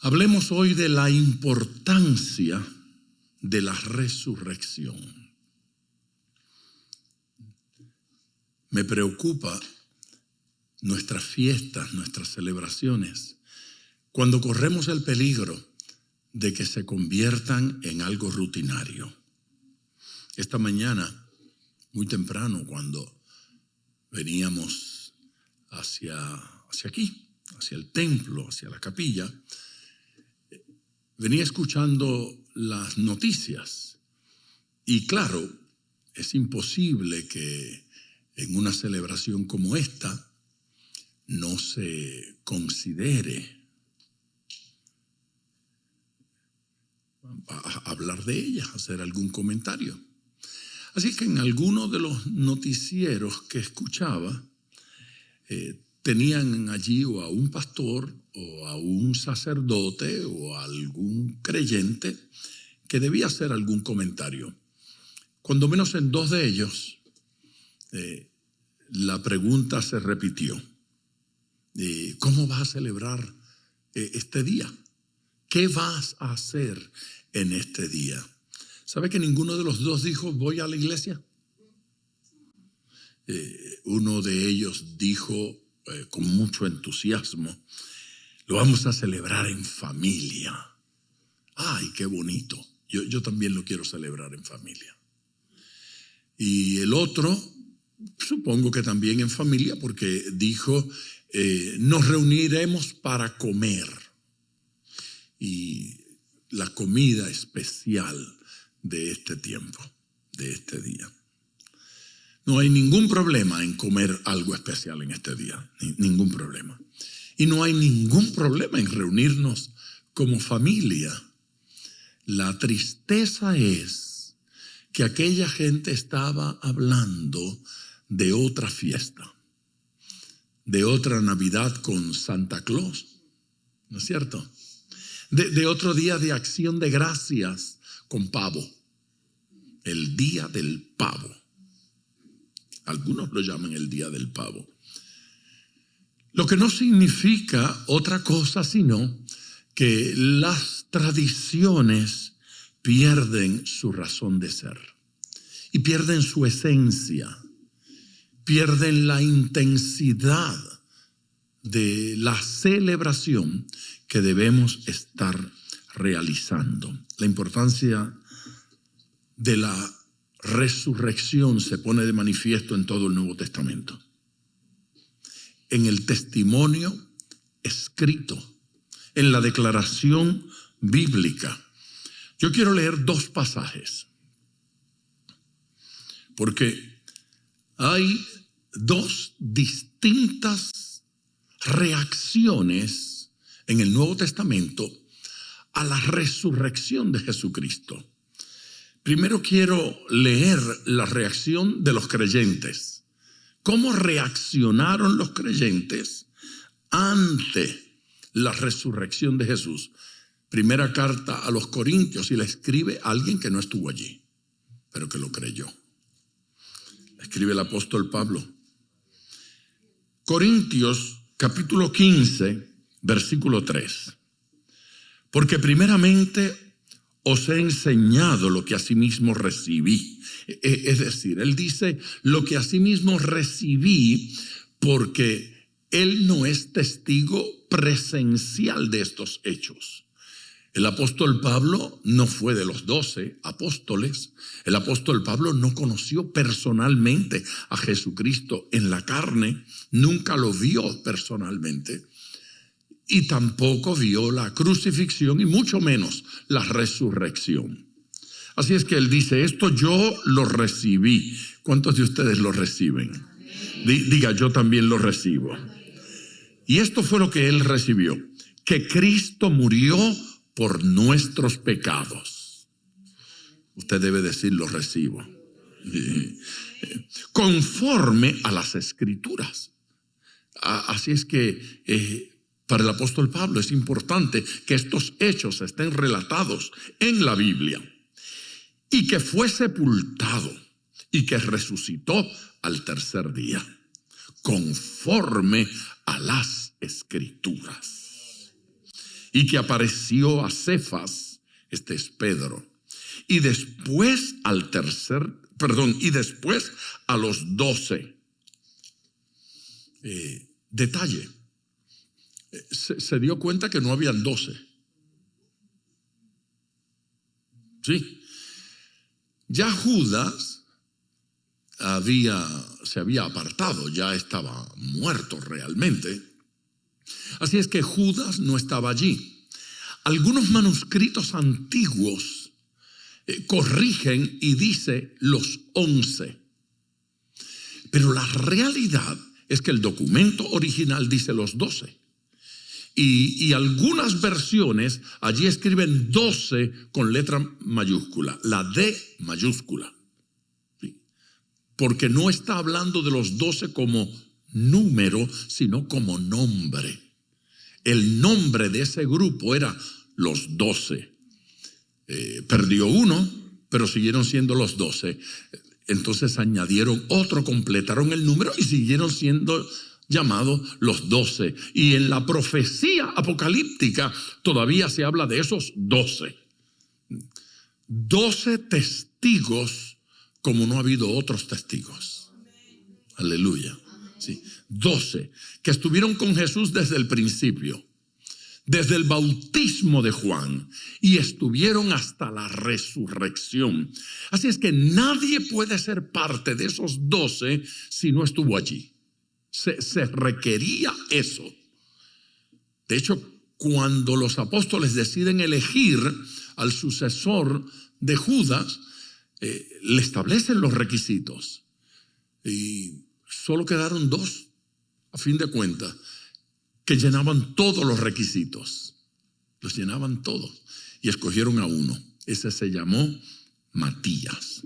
Hablemos hoy de la importancia de la resurrección. Me preocupa nuestras fiestas, nuestras celebraciones, cuando corremos el peligro de que se conviertan en algo rutinario. Esta mañana, muy temprano, cuando veníamos hacia aquí, hacia el templo, hacia la capilla, venía escuchando las noticias. Y claro, es imposible que en una celebración como esta no se considere hablar de ella, hacer algún comentario. Así que en alguno de los noticieros que escuchaba, tenían allí o a un pastor o a un sacerdote o a algún creyente que debía hacer algún comentario. Cuando menos en dos de ellos, la pregunta se repitió. ¿Cómo vas a celebrar este día? ¿Qué vas a hacer en este día? ¿Sabe que ninguno de los dos dijo, voy a la iglesia? Uno de ellos dijo con mucho entusiasmo, lo vamos a celebrar en familia. ¡Ay, qué bonito! Yo también lo quiero celebrar en familia. Y el otro, supongo que también en familia, porque dijo, nos reuniremos para comer. Y la comida especial de este tiempo, de este día. No hay ningún problema en comer algo especial en este día, ningún problema. Y no hay ningún problema en reunirnos como familia. La tristeza es que aquella gente estaba hablando de otra fiesta, de otra Navidad con Santa Claus, ¿no es cierto? De otro día de acción de gracias con pavo, el día del pavo. Algunos lo llaman el día del pavo. Lo que no significa otra cosa sino que las tradiciones pierden su razón de ser y pierden su esencia, pierden la intensidad de la celebración que debemos estar realizando. La importancia de la resurrección se pone de manifiesto en todo el Nuevo Testamento. En el testimonio escrito, en la declaración bíblica. Yo quiero leer dos pasajes, porque hay dos distintas reacciones en el Nuevo Testamento a la resurrección de Jesucristo. Primero quiero leer la reacción de los creyentes. ¿Cómo reaccionaron los creyentes ante la resurrección de Jesús? Primera carta a los Corintios, y la escribe alguien que no estuvo allí, pero que lo creyó. La escribe el apóstol Pablo. Corintios capítulo 15, versículo 3. Porque primeramente os he enseñado lo que asimismo recibí. Es decir, él dice lo que asimismo recibí, porque él no es testigo presencial de estos hechos. El apóstol Pablo no fue de los 12 apóstoles. El apóstol Pablo no conoció personalmente a Jesucristo en la carne, nunca lo vio personalmente. Y tampoco vio la crucifixión y mucho menos la resurrección. Así es que él dice, esto yo lo recibí. ¿Cuántos de ustedes lo reciben? Diga, yo también lo recibo. Y esto fue lo que él recibió, que Cristo murió por nuestros pecados. Usted debe decir, lo recibo. Conforme a las Escrituras. Así es que para el apóstol Pablo es importante que estos hechos estén relatados en la Biblia, y que fue sepultado y que resucitó al tercer día, conforme a las Escrituras. y que apareció a Cefas, este es Pedro, y después y después a los 12. Detalle, se dio cuenta que no habían 12. Sí, ya Judas se había apartado, ya estaba muerto realmente. Así es que Judas no estaba allí. Algunos manuscritos antiguos corrigen y dice los 11. Pero la realidad es que el documento original dice los 12. Y algunas versiones allí escriben 12 con letra mayúscula, la D mayúscula. ¿Sí? Porque no está hablando de los 12 como número, sino como nombre. El nombre de ese grupo era los 12. Perdió uno, pero siguieron siendo los 12. Entonces añadieron otro, completaron el número y siguieron siendo llamados los 12. Y en la profecía apocalíptica todavía se habla de esos 12. 12 testigos como no ha habido otros testigos. Aleluya. Sí, 12 que estuvieron con Jesús desde el principio, desde el bautismo de Juan, y estuvieron hasta la resurrección. Así es que nadie puede ser parte de esos 12 si no estuvo allí. Se requería eso. De hecho, cuando los apóstoles deciden elegir al sucesor de Judas, le establecen los requisitos. Y solo quedaron 2, a fin de cuentas, que llenaban todos los requisitos. Los llenaban todos. Y escogieron a uno. Ese se llamó Matías.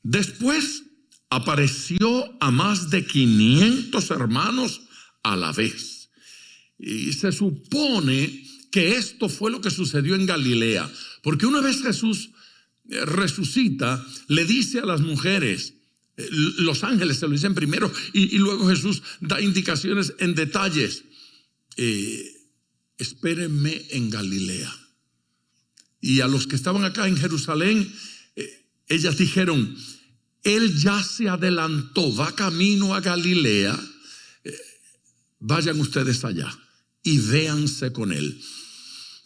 Después apareció a más de 500 hermanos a la vez. Y se supone que esto fue lo que sucedió en Galilea. Porque una vez Jesús resucita, le dice a las mujeres, los ángeles se lo dicen primero y luego Jesús da indicaciones en detalles. Espérenme en Galilea. Y a los que estaban acá en Jerusalén, ellas dijeron, Él ya se adelantó, va camino a Galilea, vayan ustedes allá y véanse con Él.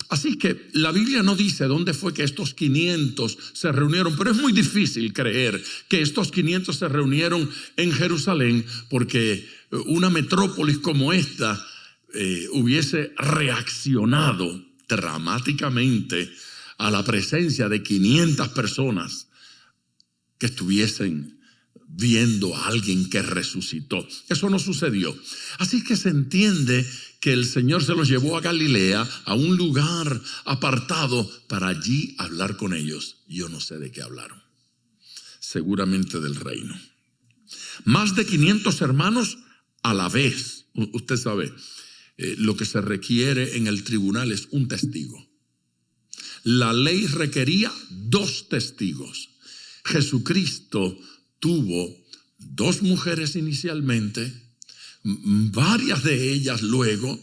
Así que la Biblia no dice dónde fue que estos 500 se reunieron, pero es muy difícil creer que estos 500 se reunieron en Jerusalén, porque una metrópolis como esta hubiese reaccionado dramáticamente a la presencia de 500 personas que estuviesen viendo a alguien que resucitó. Eso no sucedió. Así que se entiende que el Señor se los llevó a Galilea, a un lugar apartado, para allí hablar con ellos. Yo no sé de qué hablaron. Seguramente del reino. Más de 500 hermanos a la vez. Usted sabe, lo que se requiere en el tribunal es un testigo. La ley requería 2 testigos. Jesucristo tuvo 2 mujeres inicialmente, varias de ellas luego,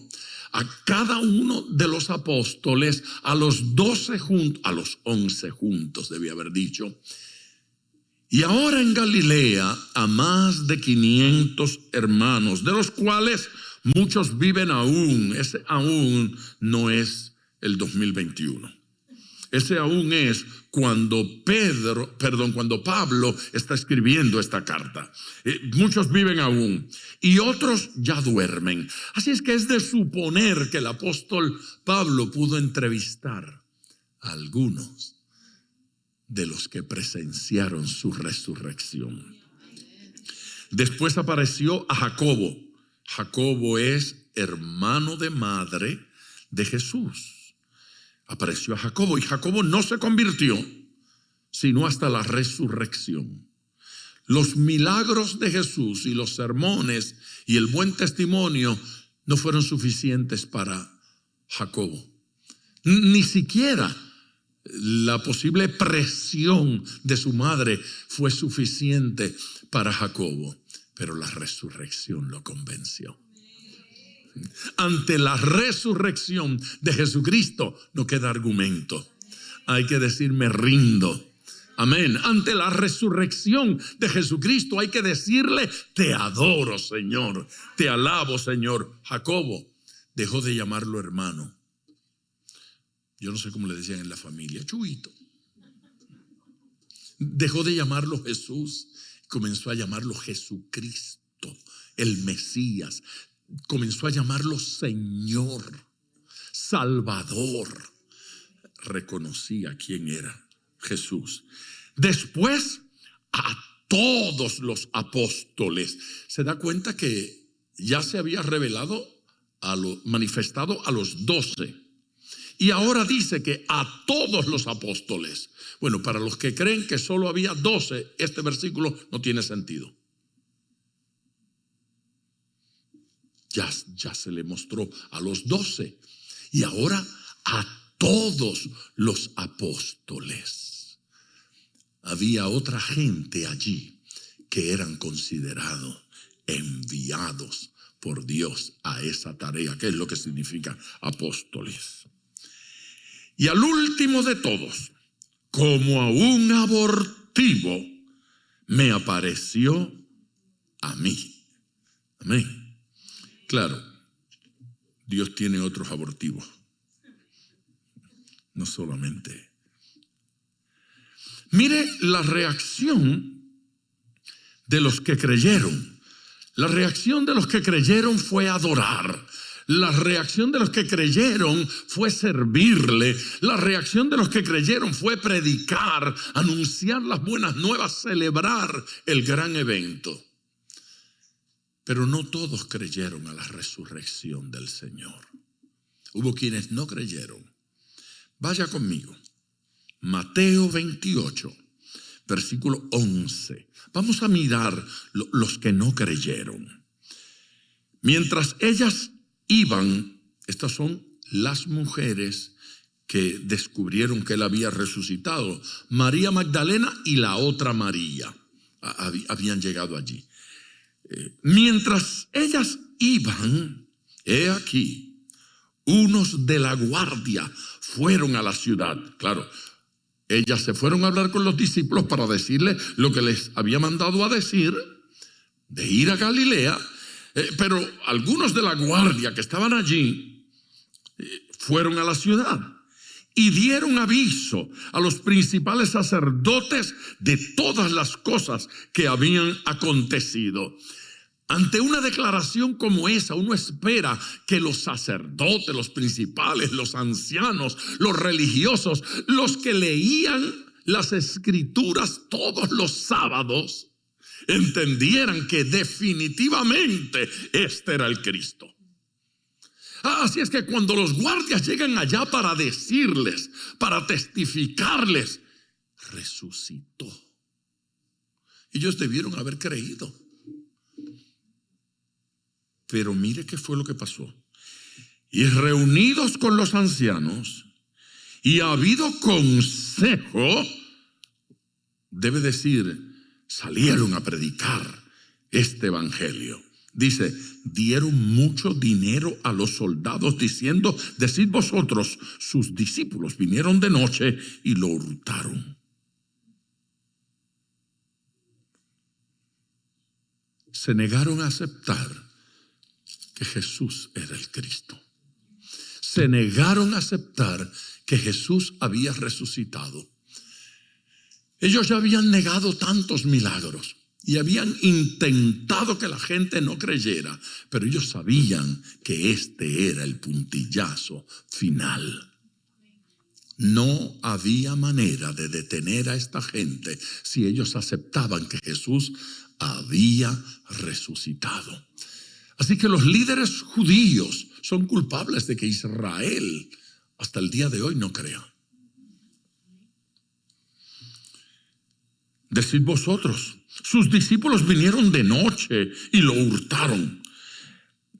a cada uno de los apóstoles, a los 12 juntos, a los 11 juntos, debía haber dicho. Y ahora en Galilea, a más de 500 hermanos, de los cuales muchos viven aún. Ese aún no es el 2021. Ese aún es cuando Pablo está escribiendo esta carta. Muchos viven aún y otros ya duermen. Así es que es de suponer que el apóstol Pablo pudo entrevistar a algunos de los que presenciaron su resurrección. Después apareció a Jacobo. Jacobo es hermano de madre de Jesús. Apareció a Jacobo y Jacobo no se convirtió sino hasta la resurrección. Los milagros de Jesús y los sermones y el buen testimonio no fueron suficientes para Jacobo. Ni siquiera la posible presión de su madre fue suficiente para Jacobo, pero la resurrección lo convenció. Ante la resurrección de Jesucristo no queda argumento. Hay que decir me rindo. Amén. Ante la resurrección de Jesucristo hay que decirle te adoro, Señor. Te alabo, Señor. Jacobo dejó de llamarlo hermano. Yo no sé cómo le decían en la familia. Chuito. Dejó de llamarlo Jesús. Comenzó a llamarlo Jesucristo, el Mesías. Comenzó a llamarlo Señor, Salvador. Reconocía quién era Jesús. Después a todos los apóstoles. Se da cuenta que ya se había revelado, manifestado a los 12. Y ahora dice que a todos los apóstoles. Bueno, para los que creen que solo había 12, este versículo no tiene sentido. Ya se le mostró a los 12 y ahora a todos los apóstoles. Había otra gente allí que eran considerados enviados por Dios a esa tarea, que es lo que significa apóstoles. Y al último de todos, como a un abortivo, me apareció a mí. Amén. Claro, Dios tiene otros abortivos, no solamente. Mire la reacción de los que creyeron. La reacción de los que creyeron fue adorar. La reacción de los que creyeron fue servirle. La reacción de los que creyeron fue predicar, anunciar las buenas nuevas, celebrar el gran evento. Pero no todos creyeron a la resurrección del Señor. Hubo quienes no creyeron. Vaya conmigo. Mateo 28, versículo 11. Vamos a mirar los que no creyeron. Mientras ellas iban, estas son las mujeres que descubrieron que él había resucitado. María Magdalena y la otra María habían llegado allí. Mientras ellas iban, he aquí, unos de la guardia fueron a la ciudad. Claro, ellas se fueron a hablar con los discípulos para decirles lo que les había mandado a decir, de ir a Galilea, pero algunos de la guardia que estaban allí fueron a la ciudad y dieron aviso a los principales sacerdotes de todas las cosas que habían acontecido. Ante una declaración como esa, uno espera que los sacerdotes, los principales, los ancianos, los religiosos, los que leían las escrituras todos los sábados, entendieran que definitivamente este era el Cristo. Así es que cuando los guardias llegan allá para decirles, para testificarles, resucitó. Ellos debieron haber creído. Pero mire qué fue lo que pasó. Y reunidos con los ancianos, y habido consejo, debe decir, salieron a predicar este evangelio. Dice, dieron mucho dinero a los soldados diciendo, decid vosotros, sus discípulos vinieron de noche y lo hurtaron. Se negaron a aceptar que Jesús era el Cristo. Se negaron a aceptar que Jesús había resucitado. Ellos ya habían negado tantos milagros y habían intentado que la gente no creyera, pero ellos sabían que este era el puntillazo final. No había manera de detener a esta gente si ellos aceptaban que Jesús había resucitado. Así que los líderes judíos son culpables de que Israel hasta el día de hoy no crea. Decid vosotros, sus discípulos vinieron de noche y lo hurtaron,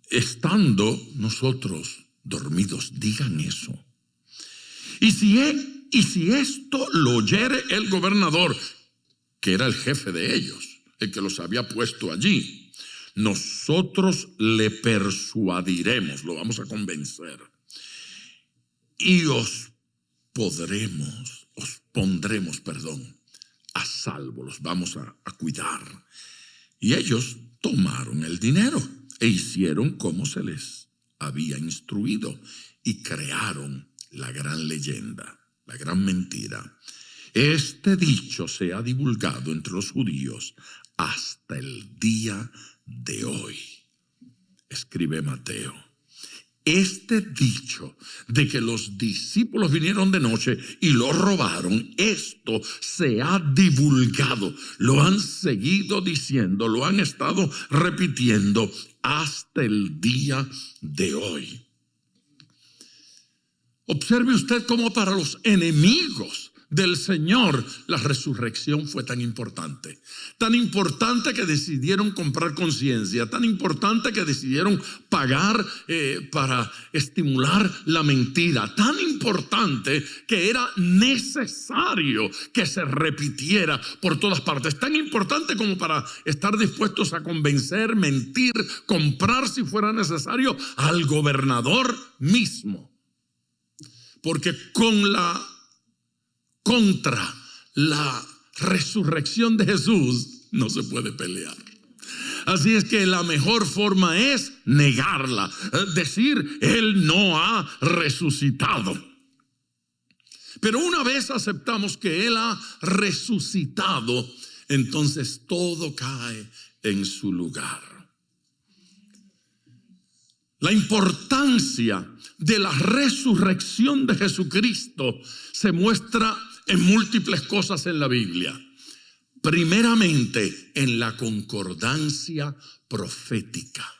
estando nosotros dormidos. Digan eso. Y si esto lo oyere el gobernador, que era el jefe de ellos, el que los había puesto allí, nosotros le persuadiremos, lo vamos a convencer, y os pondremos, a salvo, los vamos a cuidar. Y ellos tomaron el dinero e hicieron como se les había instruido y crearon la gran leyenda, la gran mentira. Este dicho se ha divulgado entre los judíos hasta el día de hoy. Escribe Mateo. Este dicho de que los discípulos vinieron de noche y lo robaron, esto se ha divulgado, lo han seguido diciendo, lo han estado repitiendo hasta el día de hoy. Observe usted cómo para los enemigos del Señor la resurrección fue tan importante que decidieron comprar conciencia, tan importante que decidieron pagar para estimular la mentira, tan importante que era necesario que se repitiera por todas partes, tan importante como para estar dispuestos a convencer, mentir, comprar si fuera necesario al gobernador mismo. Porque contra la resurrección de Jesús no se puede pelear. Así es que la mejor forma es negarla, decir Él no ha resucitado. Pero una vez aceptamos que Él ha resucitado, entonces todo cae en su lugar. La importancia de la resurrección de Jesucristo se muestra en múltiples cosas en la Biblia. Primeramente, en la concordancia profética.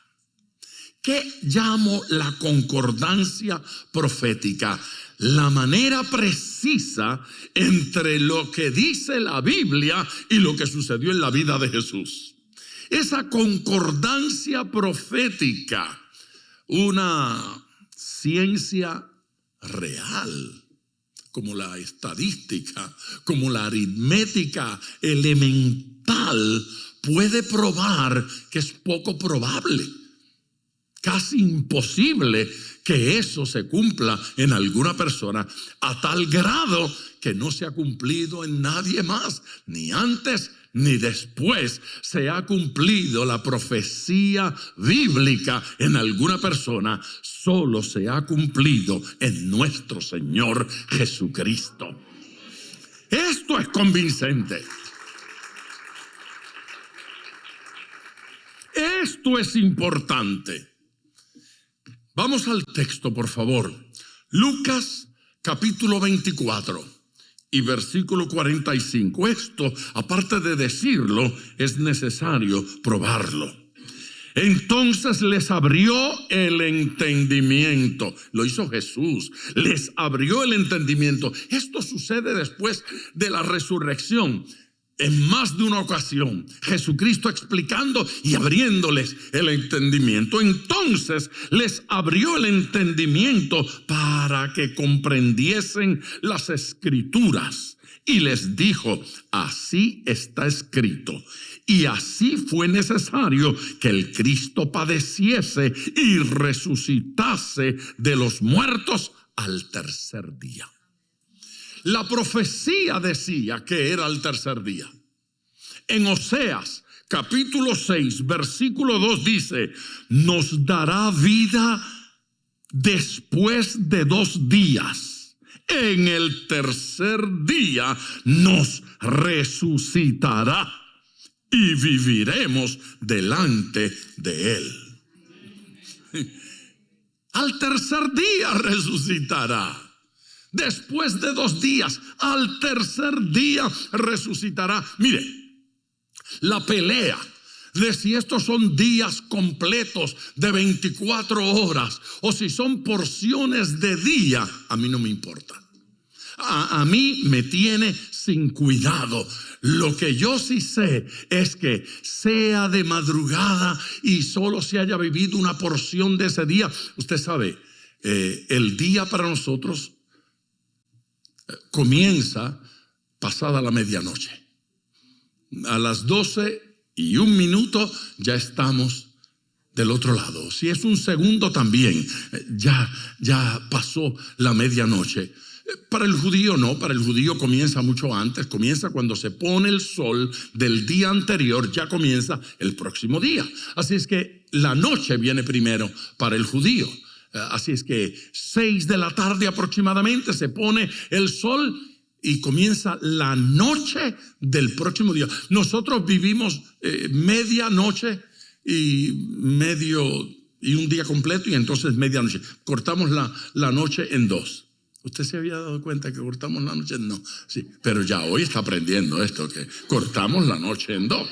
¿Qué llamo la concordancia profética? La manera precisa entre lo que dice la Biblia y lo que sucedió en la vida de Jesús. Esa concordancia profética, una ciencia real, como la estadística, como la aritmética elemental, puede probar que es poco probable, casi imposible que eso se cumpla en alguna persona, a tal grado que no se ha cumplido en nadie más, ni antes ni después se ha cumplido la profecía bíblica en alguna persona, solo se ha cumplido en nuestro Señor Jesucristo. Esto es convincente. Esto es importante. Vamos al texto, por favor. Lucas capítulo 24. Y versículo 45. Esto, aparte de decirlo, es necesario probarlo. Entonces les abrió el entendimiento. Lo hizo Jesús. Les abrió el entendimiento. Esto sucede después de la resurrección. En más de una ocasión, Jesucristo explicando y abriéndoles el entendimiento. Entonces les abrió el entendimiento para que comprendiesen las Escrituras. Y les dijo, así está escrito. Y así fue necesario que el Cristo padeciese y resucitase de los muertos al tercer día. La profecía decía que era el tercer día. En Oseas capítulo 6 versículo 2 dice, nos dará vida después de 2 días. En el tercer día nos resucitará y viviremos delante de Él. Al tercer día resucitará. Después de 2 días, al tercer día resucitará. Mire, la pelea de si estos son días completos de 24 horas o si son porciones de día, a mí no me importa. A mí me tiene sin cuidado. Lo que yo sí sé es que sea de madrugada y solo se haya vivido una porción de ese día. Usted sabe, el día para nosotros comienza pasada la medianoche. A las 12 y 1 minuto ya estamos del otro lado. Si es 1 segundo también, ya pasó la medianoche. Para el judío no, para el judío comienza mucho antes, comienza cuando se pone el sol del día anterior, ya comienza el próximo día. Así es que la noche viene primero para el judío. Así es que 6 de la tarde aproximadamente se pone el sol y comienza la noche del próximo día. Nosotros vivimos medianoche y 1 día completo, y entonces medianoche. Cortamos la noche en 2. ¿Usted se había dado cuenta que cortamos la noche? No, sí, pero ya hoy está aprendiendo esto, que cortamos la noche en 2.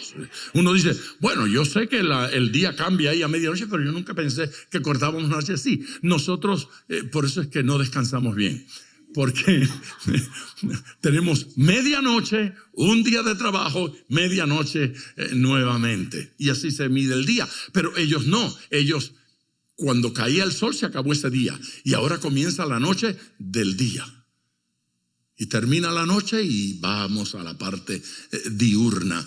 Uno dice, bueno, yo sé que el día cambia ahí a medianoche, pero yo nunca pensé que cortábamos la noche así. Nosotros, por eso es que no descansamos bien, porque tenemos medianoche, 1 día de trabajo, medianoche nuevamente, y así se mide el día. Pero ellos no, ellos, cuando caía el sol se acabó ese día y ahora comienza la noche del día y termina la noche y vamos a la parte diurna.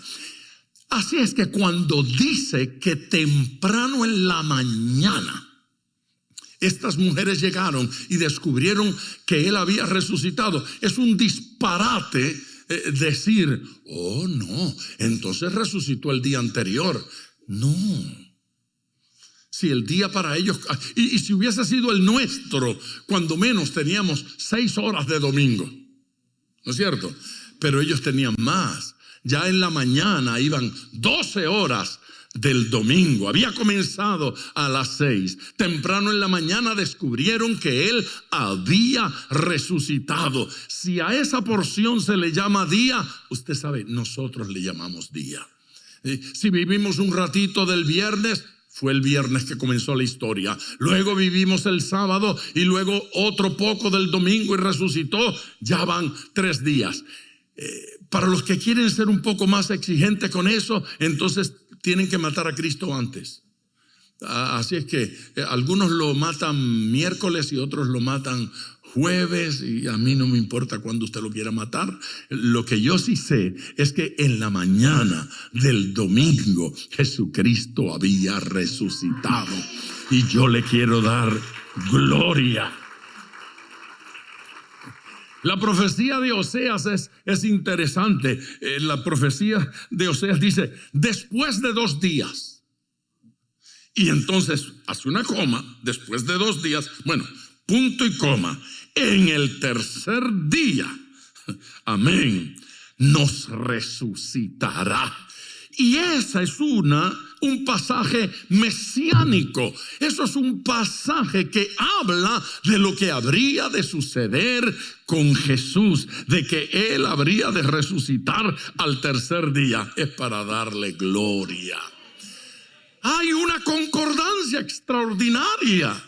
Así es que cuando dice que temprano en la mañana estas mujeres llegaron y descubrieron que él había resucitado, es un disparate decir, oh no, entonces resucitó el día anterior. No. Si el día para ellos, y si hubiese sido el nuestro, cuando menos teníamos 6 horas de domingo, ¿no es cierto? Pero ellos tenían más. Ya en la mañana iban 12 horas del domingo. Había comenzado a las 6. Temprano en la mañana descubrieron que él había resucitado. Si a esa porción se le llama día, usted sabe, nosotros le llamamos día. Si vivimos un ratito del viernes, fue el viernes que comenzó la historia. Luego vivimos el sábado y luego otro poco del domingo y resucitó. Ya van 3 días. Para los que quieren ser un poco más exigentes con eso, entonces tienen que matar a Cristo antes. Así es que algunos lo matan miércoles y otros lo matan jueves, y a mí no me importa cuándo usted lo quiera matar. Lo que yo sí sé es que en la mañana del domingo Jesucristo había resucitado y yo le quiero dar gloria. La profecía de Oseas es interesante. La profecía de Oseas dice, después de 2 días. Y entonces hace una coma, después de 2 días, bueno, punto y coma, en el tercer día, amén, nos resucitará. Y esa es un pasaje mesiánico. Eso es un pasaje que habla de lo que habría de suceder con Jesús, de que Él habría de resucitar al tercer día. Es para darle gloria. Hay una concordancia extraordinaria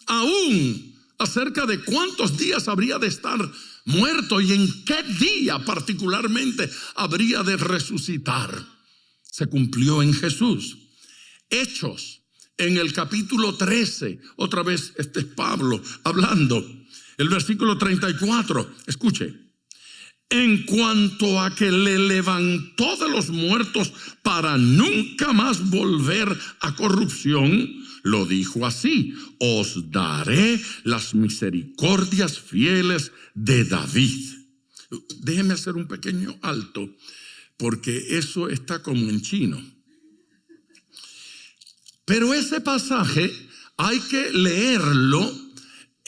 aún acerca de cuántos días habría de estar muerto y en qué día particularmente habría de resucitar. Se cumplió en Jesús. Hechos, en el capítulo 13, otra vez este es Pablo hablando, el versículo 34, escuche. En cuanto a que le levantó de los muertos para nunca más volver a corrupción, lo dijo así: os daré las misericordias fieles de David. Déjeme hacer un pequeño alto, porque eso está como en chino. Pero ese pasaje hay que leerlo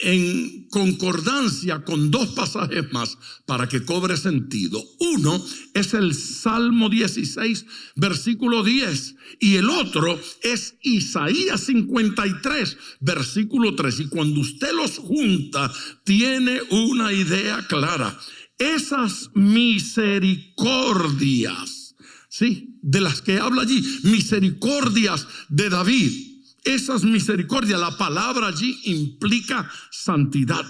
en concordancia con 2 pasajes más para que cobre sentido. Uno es el Salmo 16, versículo 10, y el otro es Isaías 53, versículo 3. Y cuando usted los junta, tiene una idea clara. Esas misericordias, ¿sí?, de las que habla allí, misericordias de David. Esas misericordias, la palabra allí implica santidad.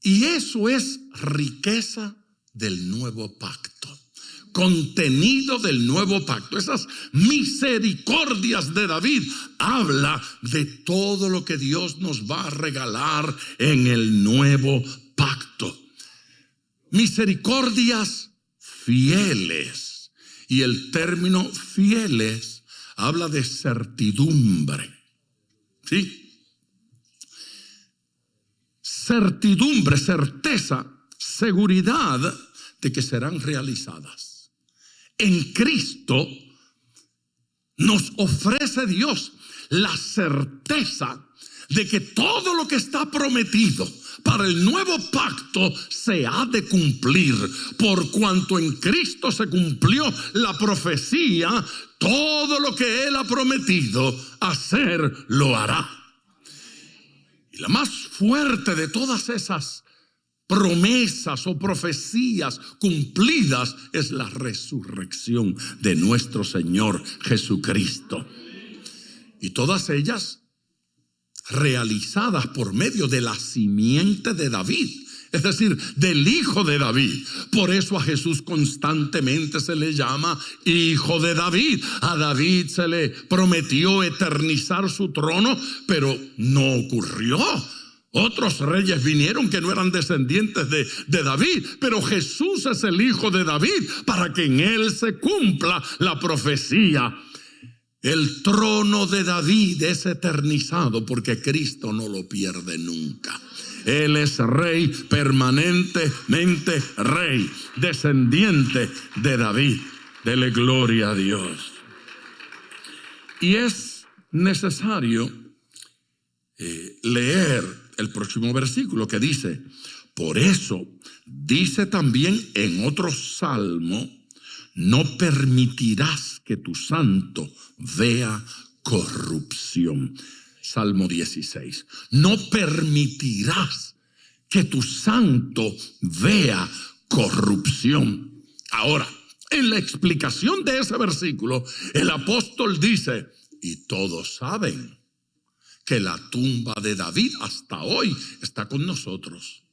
Y eso es riqueza del nuevo pacto, contenido del nuevo pacto. Esas misericordias de David habla de todo lo que Dios nos va a regalar en el nuevo pacto. Misericordias fieles. Y el término fieles habla de certidumbre. ¿Sí? Certidumbre, certeza, seguridad de que serán realizadas. En Cristo nos ofrece Dios la certeza de que todo lo que está prometido para el nuevo pacto se ha de cumplir. Por cuanto en Cristo se cumplió la profecía, todo lo que Él ha prometido hacer, lo hará. Y la más fuerte de todas esas promesas o profecías cumplidas es la resurrección de nuestro Señor Jesucristo. Y todas ellas realizadas por medio de la simiente de David, es decir, del hijo de David. Por eso a Jesús constantemente se le llama hijo de David. A David se le prometió eternizar su trono, pero no ocurrió. Otros reyes vinieron que no eran descendientes de David, pero Jesús es el hijo de David para que en él se cumpla la profecía. El trono de David es eternizado porque Cristo no lo pierde nunca. Él es rey, permanentemente rey, descendiente de David. Dele gloria a Dios. Y es necesario leer el próximo versículo que dice: por eso dice también en otro salmo: no permitirás que tu santo vea corrupción. Salmo 16. No permitirás que tu santo vea corrupción. Ahora, en la explicación de ese versículo, el apóstol dice: y todos saben que la tumba de David hasta hoy está con nosotros.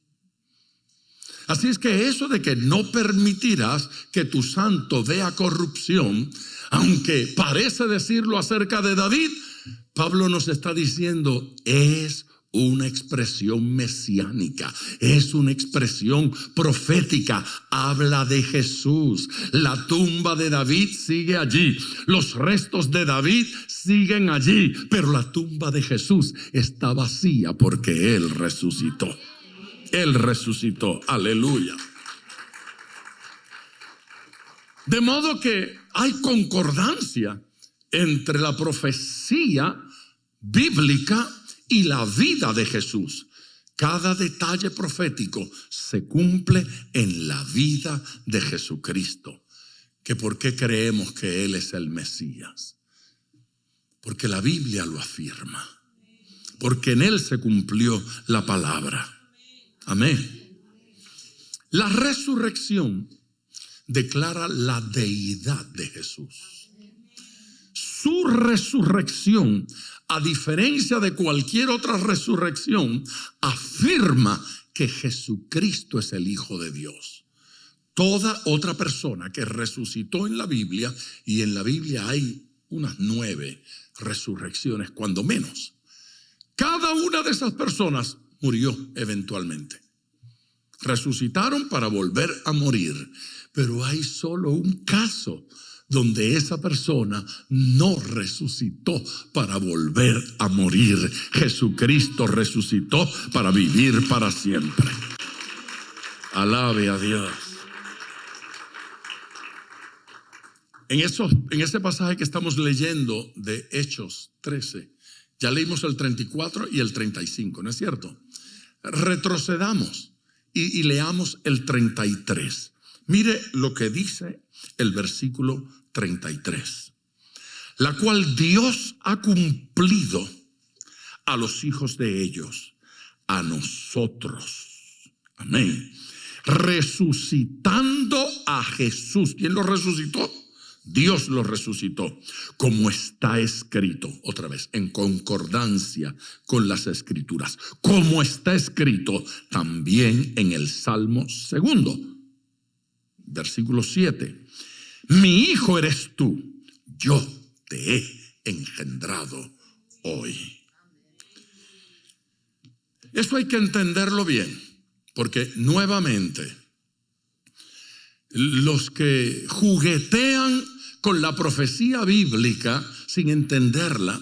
Así es que eso de que no permitirás que tu santo vea corrupción, aunque parece decirlo acerca de David, Pablo nos está diciendo es una expresión mesiánica, es una expresión profética, habla de Jesús. La tumba de David sigue allí, los restos de David siguen allí, pero la tumba de Jesús está vacía porque Él resucitó. Él resucitó, aleluya. De modo que hay concordancia entre la profecía bíblica y la vida de Jesús. Cada detalle profético se cumple en la vida de Jesucristo. ¿Que por qué creemos que Él es el Mesías? Porque la Biblia lo afirma. Porque en Él se cumplió la palabra. Amén. La resurrección declara la deidad de Jesús. Su resurrección, a diferencia de cualquier otra resurrección, afirma que Jesucristo es el Hijo de Dios. Toda otra persona que resucitó en la Biblia, y en la Biblia hay unas 9 resurrecciones, cuando menos, cada una de esas personas murió eventualmente. Resucitaron para volver a morir. Pero hay solo un caso donde esa persona no resucitó para volver a morir. Jesucristo resucitó para vivir para siempre. Alabe a Dios. En ese pasaje que estamos leyendo de Hechos 13, ya leímos el 34 y el 35, ¿no es cierto? Retrocedamos y leamos el 33. Mire lo que dice el versículo 33. La cual Dios ha cumplido a los hijos de ellos, a nosotros. Amén. Resucitando a Jesús. ¿Quién lo resucitó? Dios lo resucitó, como está escrito, otra vez, en concordancia con las escrituras, como está escrito también en el Salmo 2, versículo 7. Mi hijo eres tú, yo te he engendrado hoy. Eso hay que entenderlo bien, porque nuevamente los que juguetean con la profecía bíblica sin entenderla,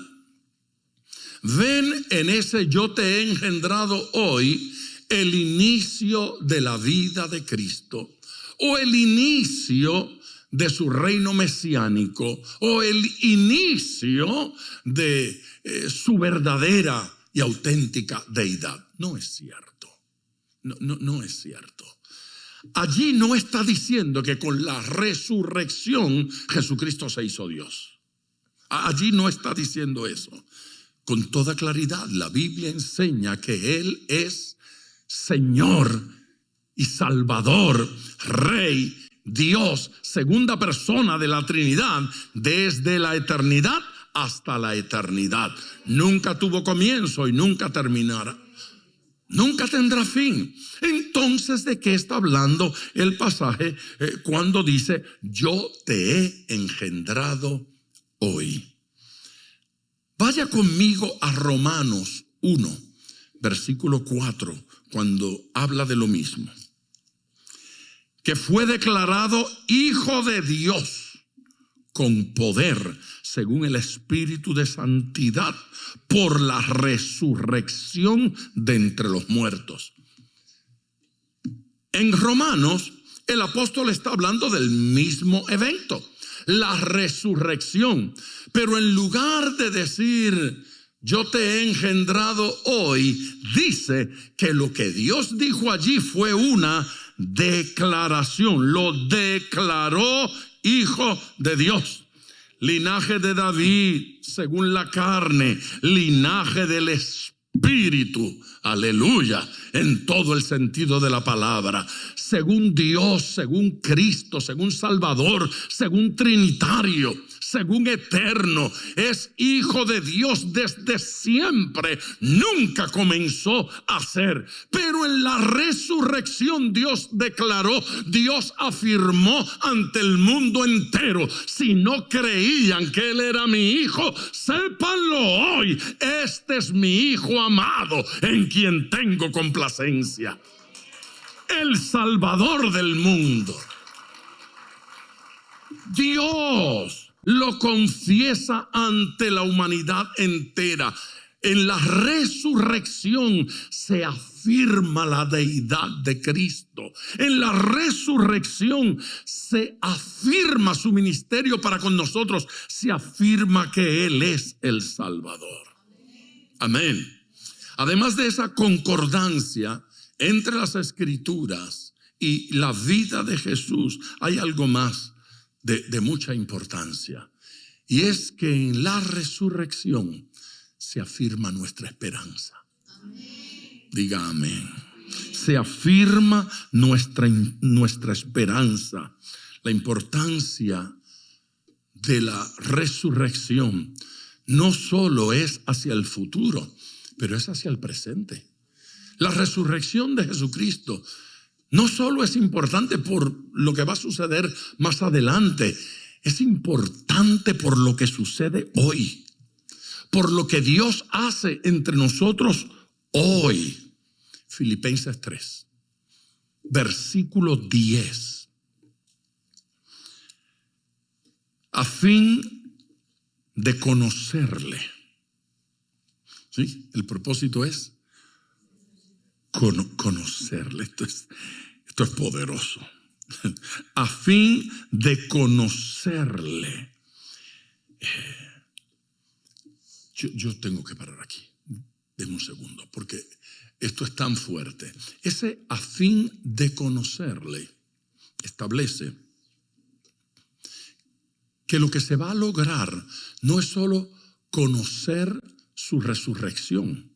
ven en ese yo te he engendrado hoy el inicio de la vida de Cristo, o el inicio de su reino mesiánico, o el inicio de su verdadera y auténtica deidad. No es cierto. No es cierto. Allí no está diciendo que con la resurrección Jesucristo se hizo Dios. Allí no está diciendo eso. Con toda claridad, la Biblia enseña que Él es Señor y Salvador, Rey, Dios, segunda persona de la Trinidad, desde la eternidad hasta la eternidad. Nunca tuvo comienzo y nunca terminará. Nunca tendrá fin. Entonces, ¿de qué está hablando el pasaje cuando dice, yo te he engendrado hoy? Vaya conmigo a Romanos 1, versículo 4, cuando habla de lo mismo. Que fue declarado Hijo de Dios con poder, según el Espíritu de Santidad, por la resurrección de entre los muertos. En Romanos, el apóstol está hablando del mismo evento, la resurrección. Pero en lugar de decir, yo te he engendrado hoy, dice que lo que Dios dijo allí fue una declaración. Lo declaró Hijo de Dios. Linaje de David según la carne, linaje del Espíritu, aleluya, en todo el sentido de la palabra, según Dios, según Cristo, según Salvador, según Trinitario, según eterno, es Hijo de Dios desde siempre, nunca comenzó a ser, pero en la resurrección Dios declaró, Dios afirmó ante el mundo entero, si no creían que Él era mi Hijo, sépanlo hoy, este es mi Hijo amado, en quien tengo complacencia, el Salvador del mundo. Dios lo confiesa ante la humanidad entera. En la resurrección se afirma la deidad de Cristo. En la resurrección se afirma su ministerio para con nosotros. Se afirma que Él es el Salvador. Amén. Además de esa concordancia entre las Escrituras y la vida de Jesús, hay algo más de mucha importancia, y es que en la resurrección se afirma nuestra esperanza. Amén. Diga amén. Se afirma nuestra esperanza. La importancia de la resurrección no solo es hacia el futuro, pero es hacia el presente. La resurrección de Jesucristo no solo es importante por lo que va a suceder más adelante, es importante por lo que sucede hoy, por lo que Dios hace entre nosotros hoy. Filipenses 3, versículo 10. A fin de conocerle. ¿Sí? El propósito es conocerle. Esto es poderoso. A fin de conocerle. Yo tengo que parar aquí. Deme un segundo, porque esto es tan fuerte. Ese a fin de conocerle establece que lo que se va a lograr no es solo conocer su resurrección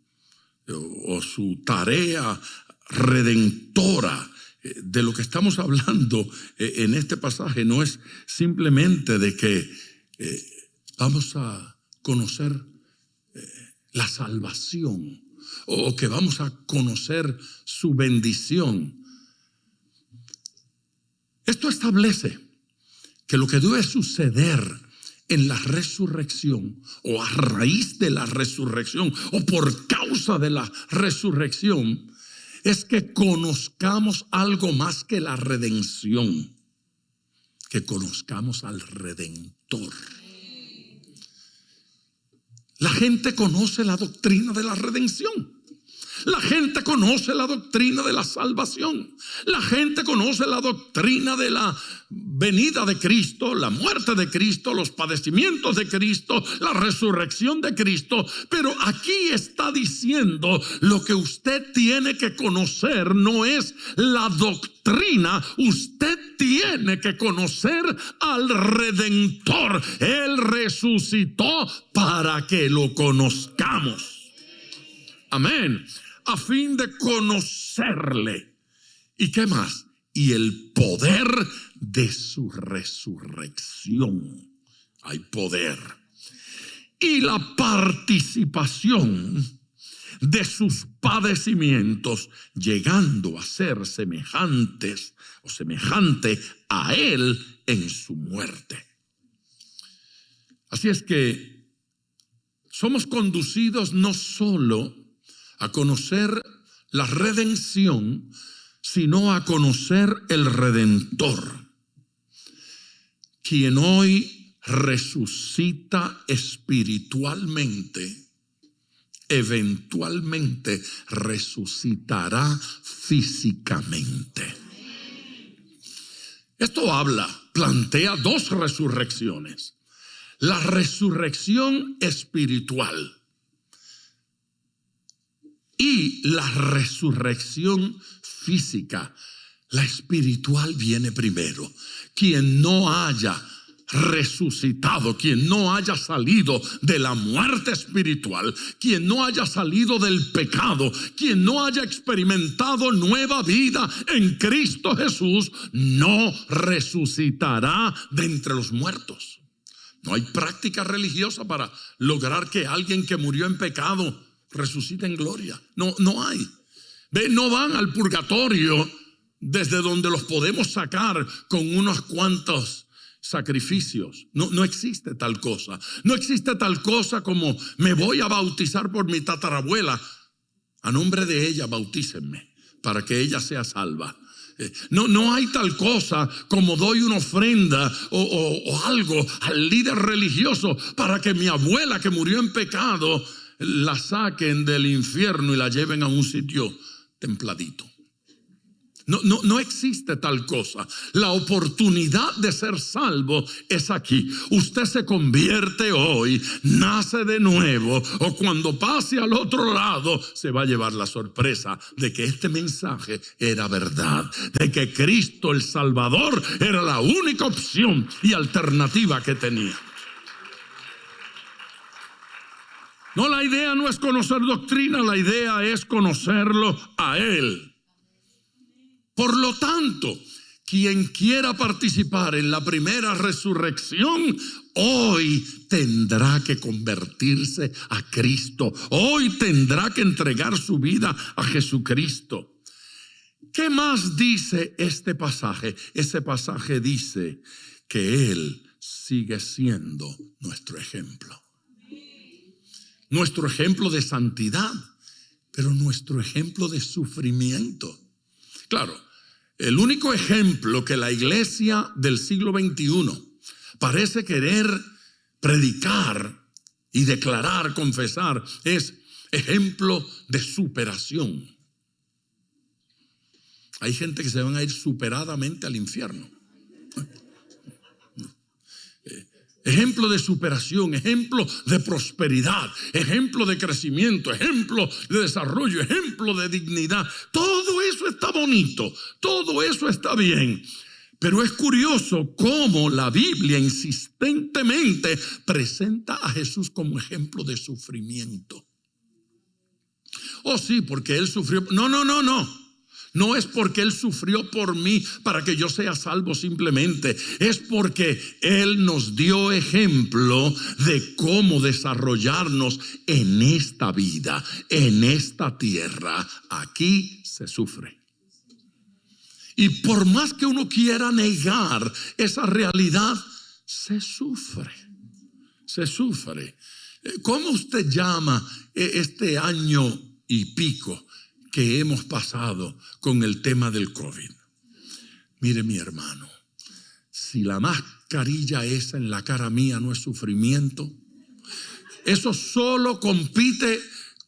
o su tarea redentora. De lo que estamos hablando en este pasaje no es simplemente de que vamos a conocer la salvación o que vamos a conocer su bendición. Esto establece que lo que debe suceder en la resurrección o a raíz de la resurrección o por causa de la resurrección es que conozcamos algo más que la redención. que conozcamos al Redentor. La gente conoce la doctrina de la redención. La gente conoce la doctrina de la salvación. La gente conoce la doctrina de la venida de Cristo, la muerte de Cristo, los padecimientos de Cristo, la resurrección de Cristo. Pero aquí está diciendo: lo que usted tiene que conocer no es la doctrina, usted tiene que conocer al Redentor. Él resucitó para que lo conozcamos. Amén. A fin de conocerle. ¿Y qué más? Y el poder de su resurrección. Hay poder. Y la participación de sus padecimientos, llegando a ser semejantes o semejante a él en su muerte. Así es que somos conducidos no solo a conocer la redención, sino a conocer el Redentor, quien hoy resucita espiritualmente, eventualmente resucitará físicamente. Esto plantea dos resurrecciones. La resurrección espiritual y la resurrección física. La espiritual viene primero. Quien no haya resucitado, quien no haya salido de la muerte espiritual, quien no haya salido del pecado, quien no haya experimentado nueva vida en Cristo Jesús, no resucitará de entre los muertos. No hay práctica religiosa para lograr que alguien que murió en pecado resucita en gloria. No hay. No van al purgatorio desde donde los podemos sacar con unos cuantos sacrificios. No existe tal cosa. No existe tal cosa como: me voy a bautizar por mi tatarabuela. A nombre de ella, bautícenme para que ella sea salva. No hay tal cosa como doy una ofrenda o algo al líder religioso para que mi abuela que murió en pecado la saquen del infierno y la lleven a un sitio templadito. No existe tal cosa. La oportunidad de ser salvo es aquí. Usted se convierte hoy, nace de nuevo, o cuando pase al otro lado se va a llevar la sorpresa de que este mensaje era verdad, de que Cristo el Salvador era la única opción y alternativa que tenía. No, la idea no es conocer doctrina, la idea es conocerlo a Él. Por lo tanto, quien quiera participar en la primera resurrección, hoy tendrá que convertirse a Cristo. Hoy tendrá que entregar su vida a Jesucristo. ¿Qué más dice este pasaje? Ese pasaje dice que Él sigue siendo nuestro ejemplo. Nuestro ejemplo de santidad, pero nuestro ejemplo de sufrimiento. Claro, el único ejemplo que la iglesia del siglo XXI parece querer predicar y declarar, confesar, es ejemplo de superación. Hay gente que se van a ir superadamente al infierno. Ejemplo de superación, ejemplo de prosperidad, ejemplo de crecimiento, ejemplo de desarrollo, ejemplo de dignidad. Todo eso está bonito, todo eso está bien. Pero es curioso cómo la Biblia insistentemente presenta a Jesús como ejemplo de sufrimiento. Oh sí, porque Él sufrió. No. No es porque Él sufrió por mí para que yo sea salvo simplemente. Es porque Él nos dio ejemplo de cómo desarrollarnos en esta vida, en esta tierra. Aquí se sufre. Y por más que uno quiera negar esa realidad, se sufre. Se sufre. ¿Cómo usted llama este año y pico que hemos pasado con el tema del COVID? Mire, mi hermano, si la mascarilla esa en la cara mía no es sufrimiento, eso solo compite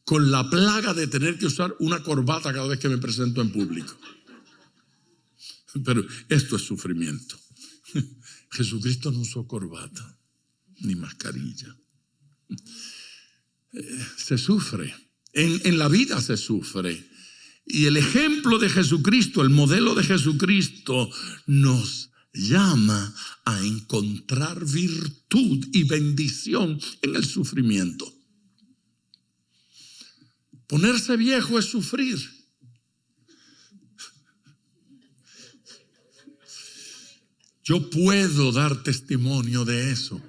con la plaga de tener que usar una corbata cada vez que me presento en público. Pero esto es sufrimiento. Jesucristo no usó corbata ni mascarilla. Se sufre. En la vida se sufre. Y el ejemplo de Jesucristo, el modelo de Jesucristo, nos llama a encontrar virtud y bendición en el sufrimiento. Ponerse viejo es sufrir. Yo puedo dar testimonio de eso.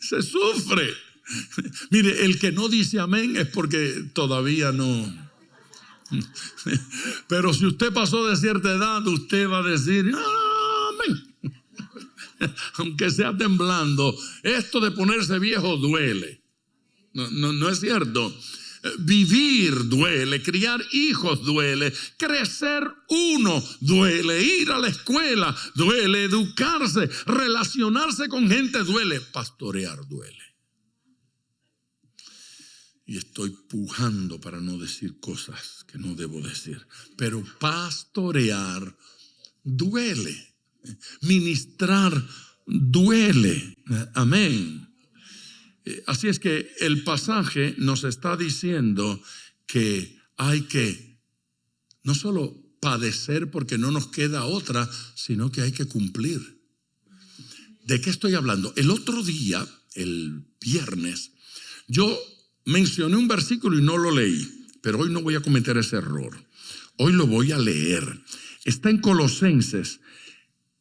Se sufre. Mire, el que no dice amén es porque todavía no. Pero si usted pasó de cierta edad, usted va a decir amén. Aunque sea temblando. Esto de ponerse viejo duele. No es cierto. Vivir duele, criar hijos duele, crecer uno duele, ir a la escuela duele, educarse, relacionarse con gente duele, pastorear duele. Y estoy pujando para no decir cosas que no debo decir, pero pastorear duele, ministrar duele. Amén. Así es que el pasaje nos está diciendo que hay que no solo padecer porque no nos queda otra, sino que hay que cumplir. ¿De qué estoy hablando? El otro día, el viernes, yo mencioné un versículo y no lo leí, pero hoy no voy a cometer ese error. Hoy lo voy a leer. Está en Colosenses,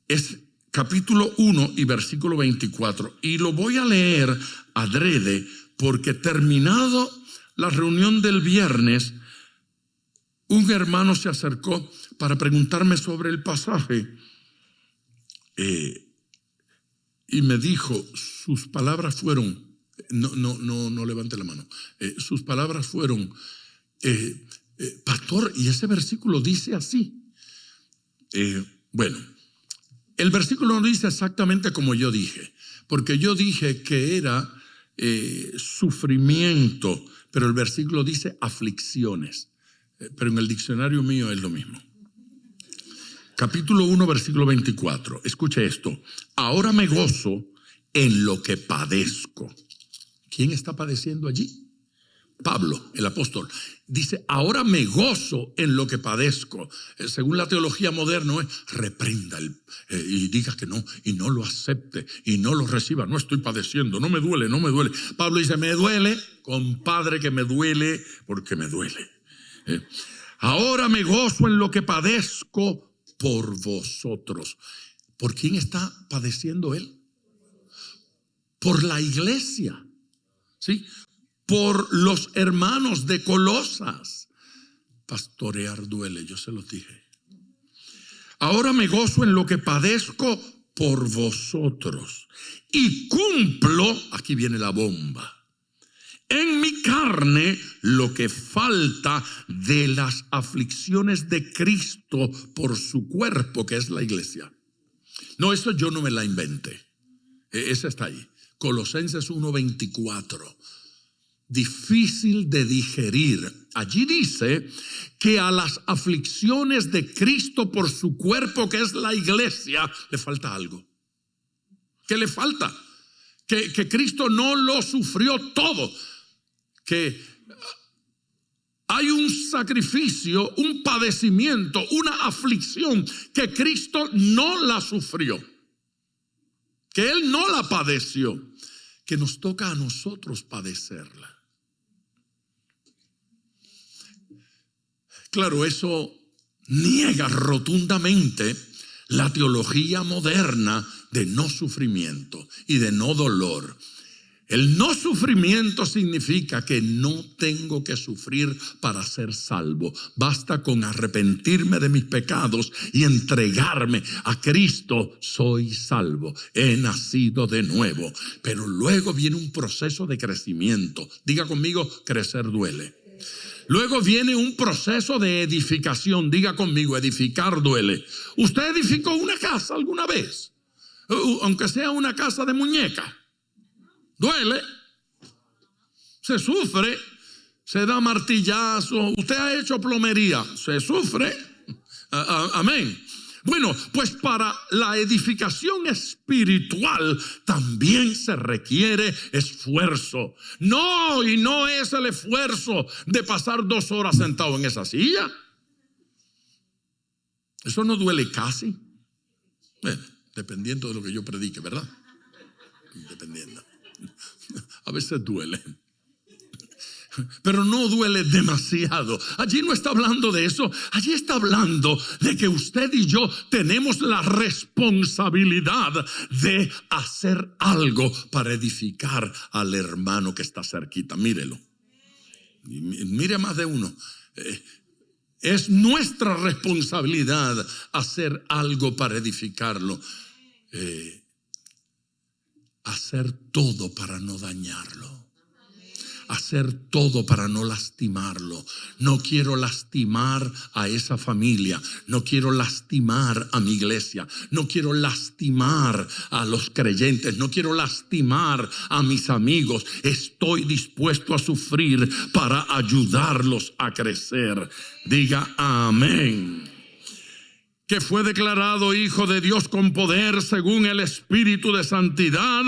es capítulo 1 y versículo 24. Y lo voy a leer adrede porque terminado la reunión del viernes, un hermano se acercó para preguntarme sobre el pasaje y me dijo, sus palabras fueron, no levante la mano, sus palabras fueron, pastor, y ese versículo dice así. Bueno, el versículo no dice exactamente como yo dije, porque yo dije que era sufrimiento, pero el versículo dice aflicciones, pero en el diccionario mío es lo mismo. Capítulo 1, versículo 24. Escuche esto. Ahora me gozo en lo que padezco. ¿Quién está padeciendo allí? Pablo, el apóstol. Dice, ahora me gozo en lo que padezco. Según la teología moderna, reprenda y diga que no, y no lo acepte, y no lo reciba. No estoy padeciendo, no me duele. Pablo dice, me duele, compadre, que me duele, porque me duele. Ahora me gozo en lo que padezco por vosotros. ¿Por quién está padeciendo él? Por la iglesia. ¿Sí? Por los hermanos de Colosas. Pastorear duele, yo se los dije. Ahora me gozo en lo que padezco por vosotros y cumplo, aquí viene la bomba, en mi carne lo que falta de las aflicciones de Cristo por su cuerpo, que es la iglesia. No, eso yo no me la inventé. Esa está ahí. Colosenses 1:24. Difícil de digerir. Allí dice que a las aflicciones de Cristo por su cuerpo, que es la iglesia, le falta algo. ¿Qué le falta? Que Cristo no lo sufrió todo. Que hay un sacrificio, un padecimiento, una aflicción que Cristo no la sufrió. Que Él no la padeció. Que nos toca a nosotros padecerla. Claro, eso niega rotundamente la teología moderna de no sufrimiento y de no dolor. El no sufrimiento significa que no tengo que sufrir para ser salvo. Basta con arrepentirme de mis pecados y entregarme a Cristo. Soy salvo. He nacido de nuevo. Pero luego viene un proceso de crecimiento. Diga conmigo, crecer duele. Luego viene un proceso de edificación. Diga conmigo, edificar duele. ¿Usted edificó una casa alguna vez? Aunque sea una casa de muñeca. Duele. Se sufre. Se da martillazo. Usted ha hecho plomería. Se sufre. Amén. Bueno, pues para la edificación espiritual también se requiere esfuerzo. No, y no es el esfuerzo de pasar 2 horas sentado en esa silla. Eso no duele casi. Bueno, dependiendo de lo que yo predique, ¿verdad? Dependiendo. A veces duele. Pero no duele demasiado. Allí no está hablando de eso. Allí está hablando de que usted y yo tenemos la responsabilidad de hacer algo para edificar al hermano que está cerquita. Mírelo. Mire más de uno. Es nuestra responsabilidad hacer algo para edificarlo. Hacer todo para no dañarlo. Hacer todo para no lastimarlo. No quiero lastimar a esa familia. No quiero lastimar a mi iglesia. No quiero lastimar a los creyentes. No quiero lastimar a mis amigos. Estoy dispuesto a sufrir para ayudarlos a crecer. Diga amén. Que fue declarado Hijo de Dios con poder según el Espíritu de Santidad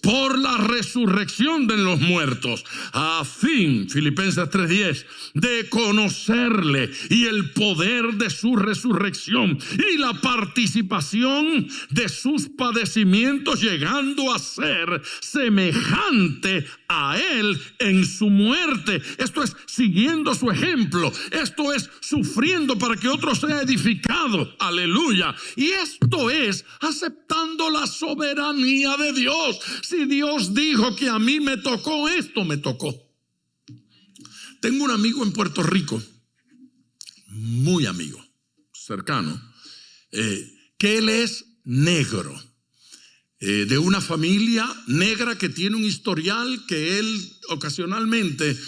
por la resurrección de los muertos, a fin, Filipenses 3:10, de conocerle y el poder de su resurrección y la participación de sus padecimientos, llegando a ser semejante a él en su muerte. Esto es siguiendo su ejemplo. Esto es sufriendo para que otro sea edificado. Aleluya. Y esto es aceptando la soberanía de Dios. Si Dios dijo que a mí me tocó esto, me tocó. Tengo un amigo en Puerto Rico, muy amigo, cercano, que él es negro, de una familia negra que tiene un historial que él ocasionalmente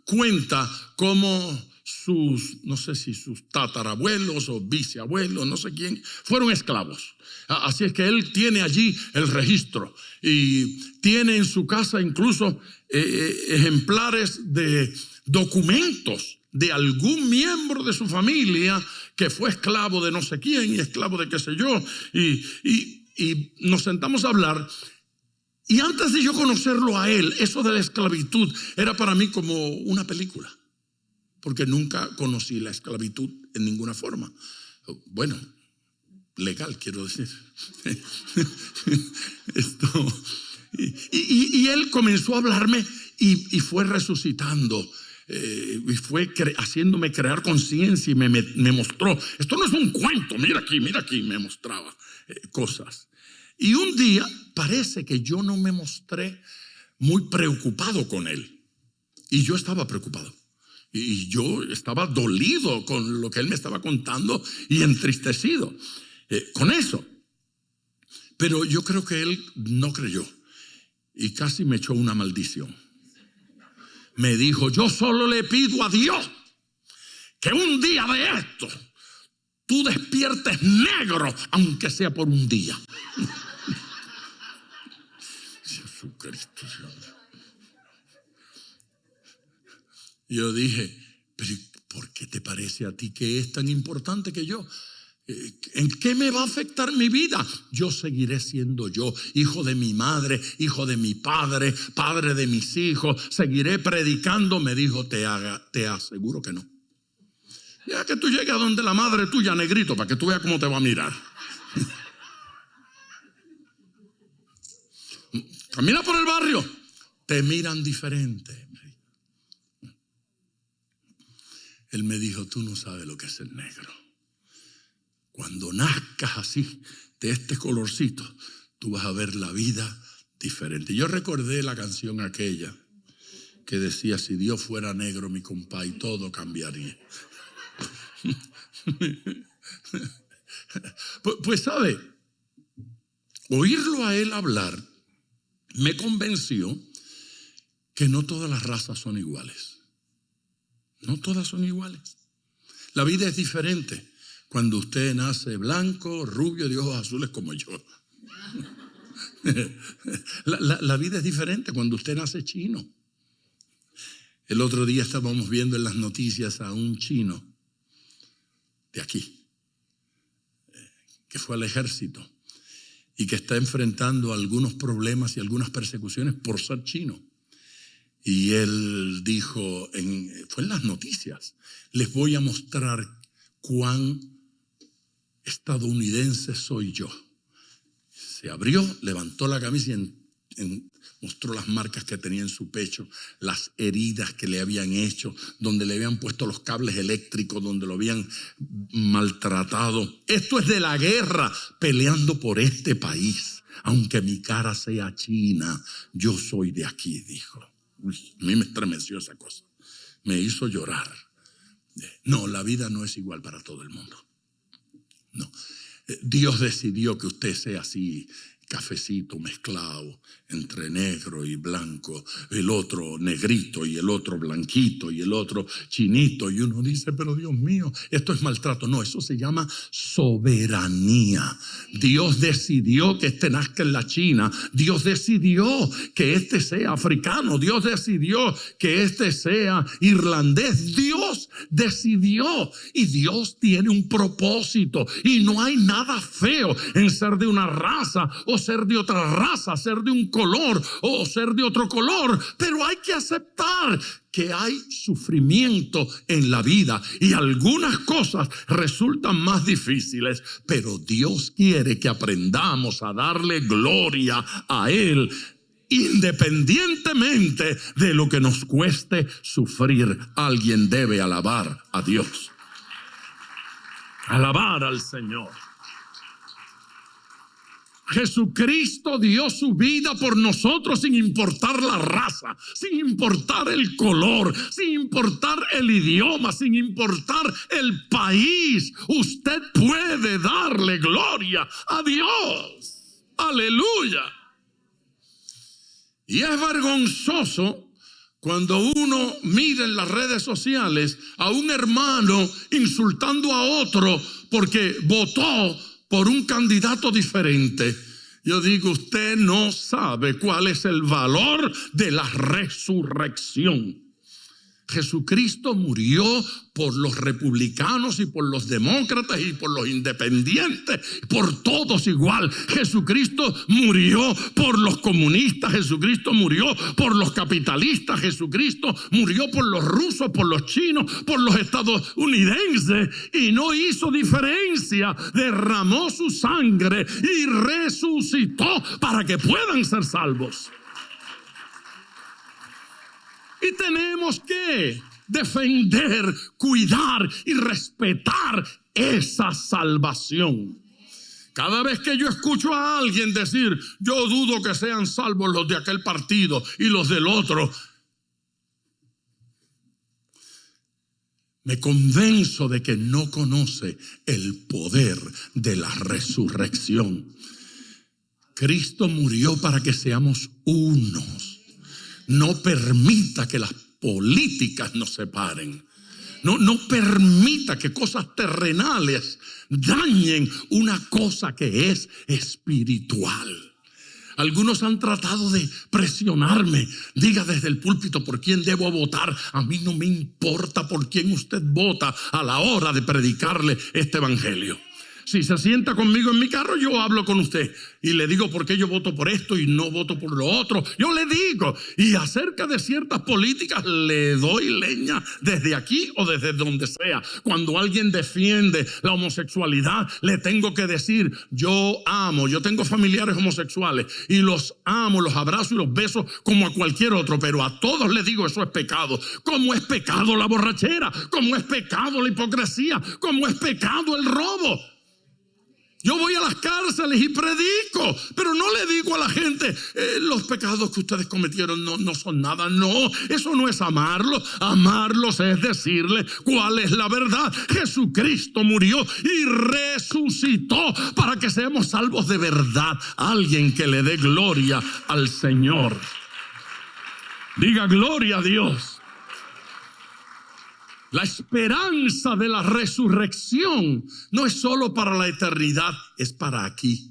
cuenta como sus, no sé si sus tatarabuelos o bisabuelos, no sé quién, fueron esclavos. Así es que él tiene allí el registro y tiene en su casa incluso ejemplares de documentos de algún miembro de su familia que fue esclavo de no sé quién y esclavo de qué sé yo. Y nos sentamos a hablar. Y antes de yo conocerlo a él, eso de la esclavitud era para mí como una película, porque nunca conocí la esclavitud en ninguna forma. Bueno, legal, quiero decir. Y él comenzó a hablarme y fue resucitando. Y fue haciéndome crear conciencia y me mostró. Esto no es un cuento, mira aquí, me mostraba cosas. Y un día parece que yo no me mostré muy preocupado con él. Y yo estaba preocupado. Y yo estaba dolido con lo que él me estaba contando y entristecido con eso. Pero yo creo que él no creyó y casi me echó una maldición. Me dijo: yo solo le pido a Dios que un día de esto tú despiertes negro, aunque sea por un día. Jesucristo. Yo dije: pero ¿por qué te parece a ti que es tan importante que yo? ¿En qué me va a afectar mi vida? Yo seguiré siendo yo, hijo de mi madre, hijo de mi padre, padre de mis hijos. Seguiré predicando. Me dijo: te aseguro que no. Ya que tú llegues a donde la madre tuya, negrito, para que tú veas cómo te va a mirar. Camina por el barrio, te miran diferente. Él me dijo: tú no sabes lo que es el negro. Cuando nazcas así, de este colorcito, tú vas a ver la vida diferente. Yo recordé la canción aquella que decía: si Dios fuera negro, mi compa, y todo cambiaría. Pues sabe, oírlo a él hablar me convenció que no todas las razas son iguales. No todas son iguales. La vida es diferente cuando usted nace blanco, rubio, de ojos azules como yo. La vida es diferente cuando usted nace chino. El otro día estábamos viendo en las noticias a un chino de aquí, que fue al ejército y que está enfrentando algunos problemas y algunas persecuciones por ser chino. Y él dijo, fue en las noticias, les voy a mostrar cuán estadounidense soy yo. Se abrió, levantó la camisa y mostró las marcas que tenía en su pecho, las heridas que le habían hecho, donde le habían puesto los cables eléctricos, donde lo habían maltratado. Esto es de la guerra, peleando por este país. Aunque mi cara sea china, yo soy de aquí, dijo. Uy, a mí me estremeció esa cosa. Me hizo llorar. No, la vida no es igual para todo el mundo. No. Dios decidió que usted sea así, cafecito mezclado entre negro y blanco, el otro negrito y el otro blanquito y el otro chinito, y uno dice, pero Dios mío, esto es maltrato. No, eso se llama soberanía. Dios decidió que este nazca en la China, Dios decidió que este sea africano, Dios decidió que este sea irlandés, Dios decidió, y Dios tiene un propósito, y no hay nada feo en ser de una raza o ser de otra raza, ser de un color o ser de otro color, pero hay que aceptar que hay sufrimiento en la vida y algunas cosas resultan más difíciles, pero Dios quiere que aprendamos a darle gloria a Él, independientemente de lo que nos cueste sufrir. Alguien debe alabar a Dios, alabar al Señor. Jesucristo dio su vida por nosotros sin importar la raza, sin importar el color, sin importar el idioma, sin importar el país. Usted puede darle gloria a Dios. Aleluya. Y es vergonzoso cuando uno mira en las redes sociales a un hermano insultando a otro porque votó por un candidato diferente. Yo digo, usted no sabe cuál es el valor de la resurrección. Jesucristo murió por los republicanos y por los demócratas y por los independientes, por todos igual. Jesucristo murió por los comunistas, Jesucristo murió por los capitalistas, Jesucristo murió por los rusos, por los chinos, por los estadounidenses, y no hizo diferencia. Derramó su sangre y resucitó para que puedan ser salvos. Y tenemos que defender, cuidar y respetar esa salvación. Cada vez que yo escucho a alguien decir, yo dudo que sean salvos los de aquel partido y los del otro, me convenzo de que no conoce el poder de la resurrección. Cristo murió para que seamos unos. No permita que las políticas nos separen. No permita que cosas terrenales dañen una cosa que es espiritual. Algunos han tratado de presionarme. Diga desde el púlpito por quién debo votar. A mí no me importa por quién usted vota a la hora de predicarle este evangelio. Si se sienta conmigo en mi carro, yo hablo con usted y le digo por qué yo voto por esto y no voto por lo otro. Yo le digo, y acerca de ciertas políticas le doy leña desde aquí o desde donde sea. Cuando alguien defiende la homosexualidad, le tengo que decir, yo tengo familiares homosexuales y los amo, los abrazo y los beso como a cualquier otro, pero a todos les digo, eso es pecado. Como es pecado la borrachera, como es pecado la hipocresía, como es pecado el robo. Yo voy a las cárceles y predico, pero no le digo a la gente, los pecados que ustedes cometieron no son nada. No, eso no es amarlos. Amarlos es decirle cuál es la verdad. Jesucristo murió y resucitó para que seamos salvos de verdad. Alguien que le dé gloria al Señor. Diga gloria a Dios. La esperanza de la resurrección no es solo para la eternidad, es para aquí.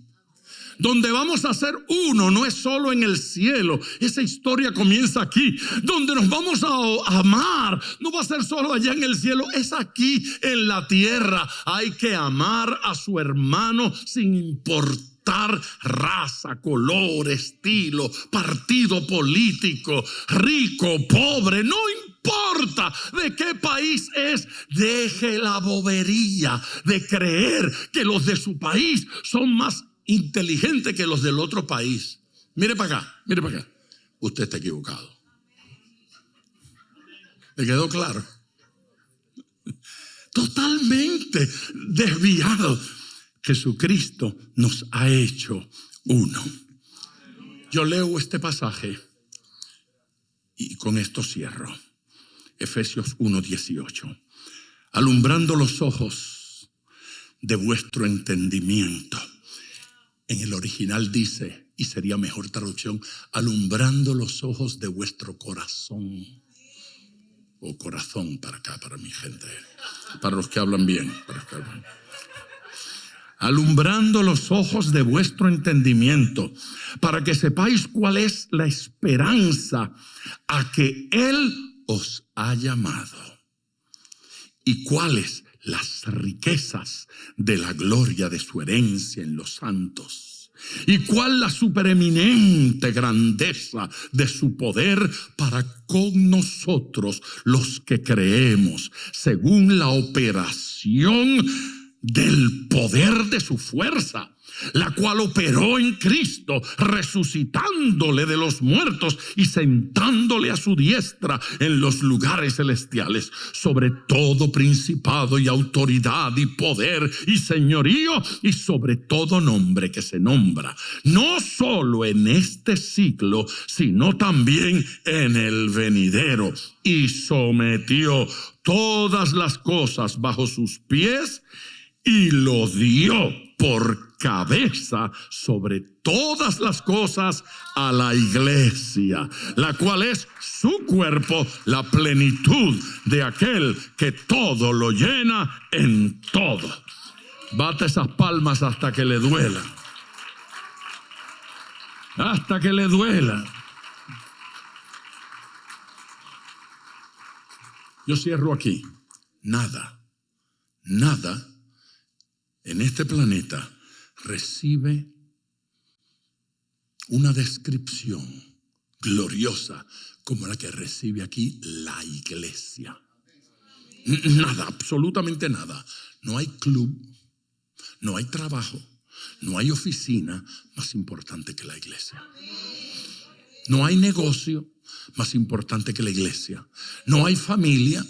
Donde vamos a ser uno, no es solo en el cielo. Esa historia comienza aquí. Donde nos vamos a amar, no va a ser solo allá en el cielo, es aquí en la tierra. Hay que amar a su hermano sin importar raza, color, estilo, partido político, rico, pobre, no importa de qué país es. Deje la bobería de creer que los de su país son más inteligentes que los del otro país. Mire para acá, mire para acá. Usted está equivocado. ¿Le quedó claro? Totalmente desviado. Jesucristo nos ha hecho uno. Yo leo este pasaje y con esto cierro. Efesios 1:18. Alumbrando los ojos de vuestro entendimiento. En el original dice, y sería mejor traducción, alumbrando los ojos de vuestro corazón. O corazón para acá, para mi gente. Para los que hablan bien. Alumbrando los ojos de vuestro entendimiento, para que sepáis cuál es la esperanza a que Él os ha llamado. Y cuáles las riquezas de la gloria de su herencia en los santos, y cuál la supereminente grandeza de su poder para con nosotros los que creemos, según la operación del poder de su fuerza, la cual operó en Cristo, resucitándole de los muertos y sentándole a su diestra en los lugares celestiales, sobre todo principado y autoridad y poder y señorío y sobre todo nombre que se nombra, no solo en este siglo, sino también en el venidero, y sometió todas las cosas bajo sus pies y lo dio por cabeza sobre todas las cosas a la iglesia, la cual es su cuerpo, la plenitud de aquel que todo lo llena en todo. Bate esas palmas hasta que le duela. Hasta que le duela. Yo cierro aquí. Nada en este planeta recibe una descripción gloriosa como la que recibe aquí la iglesia. Nada, absolutamente nada. No hay club, no hay trabajo, no hay oficina más importante que la iglesia. No hay negocio más importante que la iglesia. No hay familia,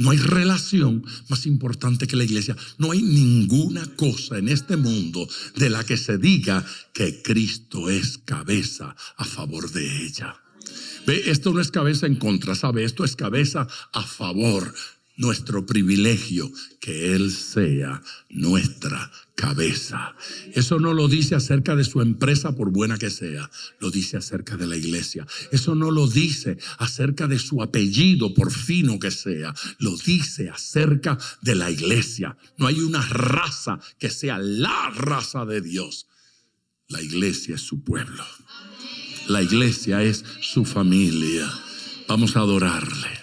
no hay relación más importante que la iglesia. No hay ninguna cosa en este mundo de la que se diga que Cristo es cabeza a favor de ella. Ve, esto no es cabeza en contra, ¿sabe? Esto es cabeza a favor. Nuestro privilegio que Él sea nuestra cabeza. Eso no lo dice acerca de su empresa por buena que sea, lo dice acerca de la iglesia. Eso no lo dice acerca de su apellido por fino que sea, lo dice acerca de la iglesia. No hay una raza que sea la raza de Dios. La iglesia es su pueblo. La iglesia es su familia. Vamos a adorarle.